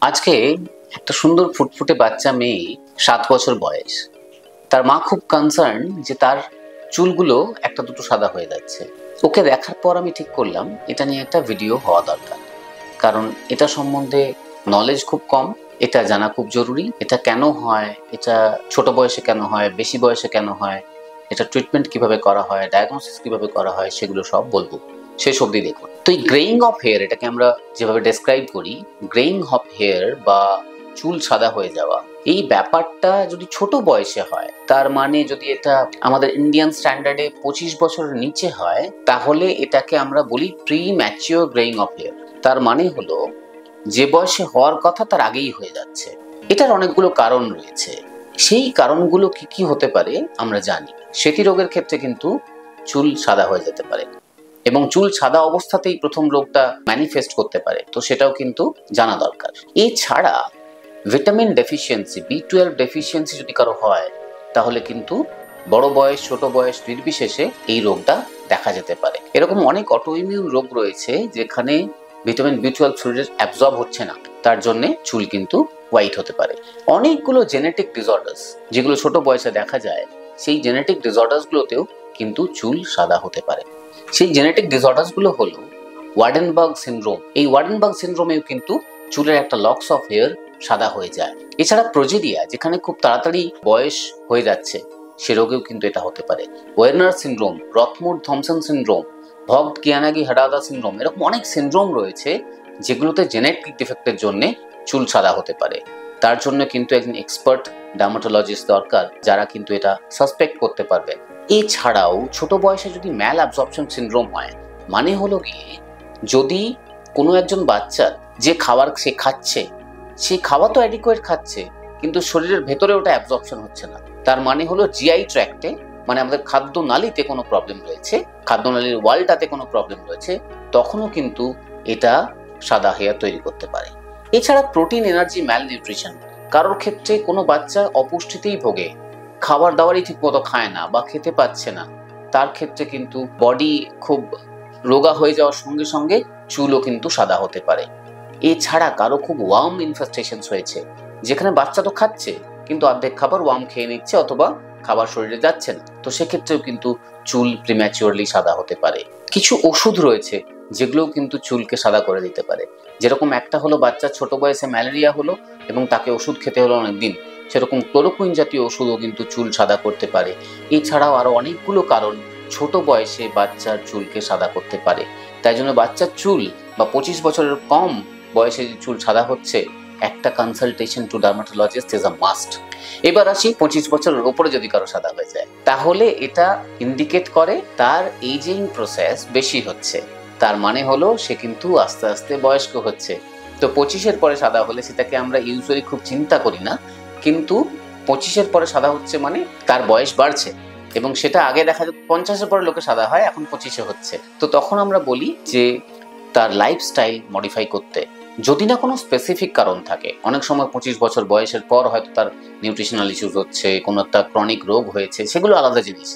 আজকে একটা সুন্দর ফুটফুটে বাচ্চা মেয়ে 7 বছর বয়স। তার মা খুব কনসার্ন যে তার চুলগুলো একটা দুটো সাদা হয়ে যাচ্ছে। ওকে দেখার পর আমি ঠিক করলাম এটা নিয়ে একটা ভিডিও হওয়া দরকার, কারণ এটা সম্বন্ধে নলেজ খুব কম। এটা জানা খুব জরুরি। এটা কেন হয়, এটা ছোট বয়সে কেন হয়, বেশি বয়সে কেন হয়, এটা ট্রিটমেন্ট কিভাবে করা হয়, ডায়াগনোসিস কিভাবে করা হয়, সেগুলো সব বলবো। শেষ অবধি দেখুন। তো এই গ্রেইং অফ হেয়ার, এটাকে আমরা যেভাবে ডেসক্রাইব করি, গ্রেইং অফ হেয়ার বা চুল সাদা হয়ে যাওয়া, এই ব্যাপারটা যদি ছোট বয়সে হয়, তার মানে যদি এটা আমাদের ইন্ডিয়ান স্ট্যান্ডার্ডে 25 বছরের নিচে হয়, তাহলে এটাকে আমরা বলি pre mature greying of hair. তার মানে হলো যে বয়সে হওয়ার কথা তার আগেই হয়ে যাচ্ছে। এটার অনেকগুলো কারণ রয়েছে। সেই কারণগুলো কি কি হতে পারে আমরা জানি। সেতি রোগের ক্ষেত্রে কিন্তু চুল সাদা হয়ে যেতে পারে এবং চুল সাদা অবস্থাতেই প্রথম রোগটা ম্যানিফেস্ট করতে পারে, তো সেটাও কিন্তু জানা দরকার। এছাড়া ভিটামিন ডেফিসিয়েন্সি, B12 ডেফিসিয়েন্সি যদি কারো হয়, তাহলে কিন্তু বড় বয়স ছোট বয়স নির্বিশেষে এই রোগটা দেখা যেতে পারে। এরকম অনেক অটোইমিউন রোগ রয়েছে যেখানে ভিটামিন B12 শরীরে অ্যাবজর্ব হচ্ছে না, তার জন্য চুল কিন্তু হোয়াইট হতে পারে। অনেকগুলো জেনেটিক ডিসঅর্ডার্স যেগুলো ছোট বয়সে দেখা যায়, সেই জেনেটিক ডিসঅর্ডার্সগুলোতেও কিন্তু চুল সাদা হতে পারে। সেই জেনেটিক ডিসঅর্ডার্সগুলো হলো ওয়ার্ডেনবার্গ সিনড্রোম। এই ওয়ার্ডেনবার্গ সিনড্রোমেও কিন্তু চুলের একটা লকস অফ হেয়ার সাদা হয়ে যায়। এছাড়া প্রোজেরিয়া, যেখানে খুব তাড়াতাড়ি বয়স হয়ে যাচ্ছে, সে রোগেও কিন্তু এটা হতে পারে। ওয়ের্নার সিনড্রোম, রথমুর থমসন সিনড্রোম, ভগট কিয়ানাগি হাডাদা সিনড্রোম, এরকম অনেক সিনড্রোম রয়েছে যেগুলোতে জেনেটিক ডিফেক্টের জন্য চুল সাদা হতে পারে। তার জন্য কিন্তু একজন এক্সপার্ট ডার্মাটোলজিস্ট দরকার, যারা কিন্তু এটা সাসপেক্ট করতে পারবে। এছাড়াও ছোট বয়সে যদি ম্যাল অ্যাবজর্পশন সিনড্রোম হয়, মানে হলো গিয়ে যদি কোনো একজন বাচ্চার যে খাবার সে খাচ্ছে, সেই খাওয়া তো অ্যাডিকুয়েট খাচ্ছে, কিন্তু শরীরের ভেতরে ওটা অ্যাবজর্পশন হচ্ছে না, তার মানে হলো জিআই ট্র্যাক্টে, মানে আমাদের খাদ্য নালীতে কোনো প্রবলেম রয়েছে, খাদ্য নালীর ওয়ালটাতে কোনো প্রবলেম রয়েছে, তখনও কিন্তু এটা সাদা হেয়ার তৈরি করতে পারে। এছাড়া প্রোটিন এনার্জি ম্যাল নিউট্রিশন, কারোর ক্ষেত্রে কোনো বাচ্চা অপুষ্টিতেই ভোগে, খাবার দাবারই ঠিক মতো খায় না বা খেতে পাচ্ছে না, তার ক্ষেত্রে কিন্তু বডি খুব রোগা হয়ে যাওয়ার সঙ্গে সঙ্গে চুলও কিন্তু সাদা হতে পারে। এছাড়া কারো খুব ওয়ার্ম ইনফেস্টেশন হয়েছে, যেখানে বাচ্চা তো খাচ্ছে কিন্তু অর্ধেক খাবার ওয়ার্ম খেয়ে নিচ্ছে অথবা খাবার শরীরে যাচ্ছে না, তো সেক্ষেত্রেও কিন্তু চুল প্রিম্যাচিওরলি সাদা হতে পারে। কিছু ওষুধ রয়েছে যেগুলোও কিন্তু চুলকে সাদা করে দিতে পারে। যেরকম একটা হলো বাচ্চা ছোট বয়সে ম্যালেরিয়া হলো এবং তাকে ওষুধ খেতে হলো অনেকদিন, সেরকম ক্লোরোকুইন জাতীয় ওষুধও কিন্তু চুল সাদা করতে পারে। এছাড়াও আরো অনেকগুলো কারণ ছোট বয়সে বাচ্চার চুলকে সাদা করতে পারে। তাই জন্য বাচ্চার চুল বা 25 বছরের কম বয়সে যে চুল সাদা হচ্ছে, একটা consultation to dermatologist is a must. এবার আসি 25 বছরের উপরে যদি কারো সাদা হয়ে যায়, তাহলে এটা ইন্ডিকেট করে তার এজিং প্রসেস বেশি হচ্ছে। তার মানে হলো সে কিন্তু আস্তে আস্তে বয়স্ক হচ্ছে। তো 25-এর পরে সাদা হলে সেটাকে আমরা ইউজুয়ালি খুব চিন্তা করি না, কিন্তু 25-এর পরে সাদা হচ্ছে মানে তার বয়স বাড়ছে, এবং সেটা আগে দেখা যেত 50-এর পরে লোকে সাদা হয়, এখন 25-এ হচ্ছে। তো তখন আমরা বলি যে তার লাইফস্টাইল মডিফাই করতে, যদি না কোনো স্পেসিফিক কারণ থাকে। অনেক সময় 25 বছর বয়সের পর হয়তো তার নিউট্রিশনাল ইস্যুস হচ্ছে, কোনো একটা ক্রনিক রোগ হয়েছে, সেগুলো আলাদা জিনিস।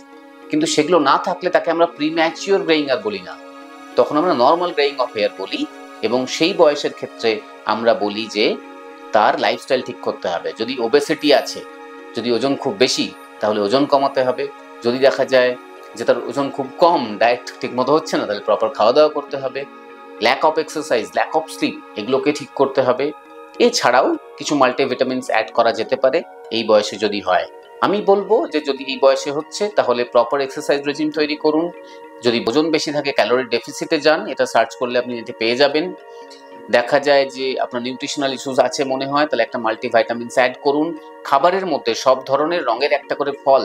কিন্তু সেগুলো না থাকলে তাকে আমরা প্রিম্যাচিওর গ্রেইং আর বলি না, তখন আমরা নর্মাল গ্রেইং অফ হেয়ার বলি। এবং সেই বয়সের ক্ষেত্রে আমরা বলি যে তার লাইফস্টাইল ঠিক করতে হবে। যদি ওবেসিটি আছে, যদি ওজন খুব বেশি, তাহলে ওজন কমাতে হবে। যদি দেখা যায় যে তার ওজন খুব কম, ডায়েট ঠিক মতো হচ্ছে না, তাহলে প্রপার খাওয়া দাওয়া করতে হবে। Lack of exercise, lack of sleep, এগুলোকে ঠিক করতে হবে। এছাড়াও কিছু মাল্টিভিটামিনস অ্যাড করা যেতে পারে এই বয়সে যদি হয়। আমি বলবো যে যদি এই বয়সে হচ্ছে, তাহলে প্রপার এক্সারসাইজ রেজিম তৈরি করুন। যদি ওজন বেশি থাকে, ক্যালোরি ডেফিসিটে যান, এটা সার্চ করলে আপনি এটি পেয়ে যাবেন। দেখা যায় যে আপনার নিউট্রিশনাল ইস্যুস আছে মনে হয়, তাহলে একটা মাল্টিভিটামিনস অ্যাড করুন। খাবারের মধ্যে সব ধরনের রঙের একটা করে ফল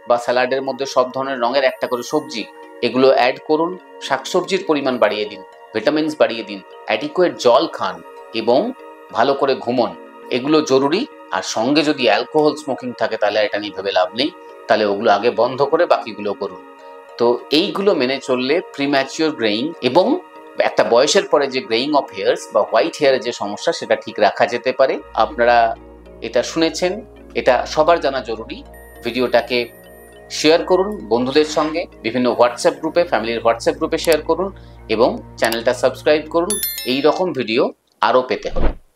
বা স্যালাডের মধ্যে সব ধরনের রঙের একটা করে সবজি, এগুলো অ্যাড করুন। শাকসবজির পরিমাণ বাড়িয়ে দিন, ভিটামিনস বাড়িয়ে দিন, অ্যাডিকুয়েট জল খান এবং ভালো করে ঘুমন, এগুলো জরুরি। আর সঙ্গে যদি অ্যালকোহল স্মোকিং থাকে, তাহলে এটা নিয়ে ভেবে লাভ নেই, তাহলে ওগুলো আগে বন্ধ করে বাকিগুলো করুন। তো এইগুলো মেনে চললে প্রিম্যাচিওর গ্রেইং এবং একটা বয়সের পরে যে গ্রেইং অফ হেয়ার্স বা হোয়াইট হেয়ারের যে সমস্যা, সেটা ঠিক রাখা যেতে পারে। আপনারা এটা শুনেছেন, এটা সবার জানা জরুরি। ভিডিওটাকে শেয়ার করুন বন্ধুদের সঙ্গে, বিভিন্ন হোয়াটসঅ্যাপ গ্রুপে, ফ্যামিলির হোয়াটসঅ্যাপ গ্রুপে শেয়ার করুন এবং চ্যানেলটা সাবস্ক্রাইব করুন এই রকম ভিডিও আরও পেতে হলে।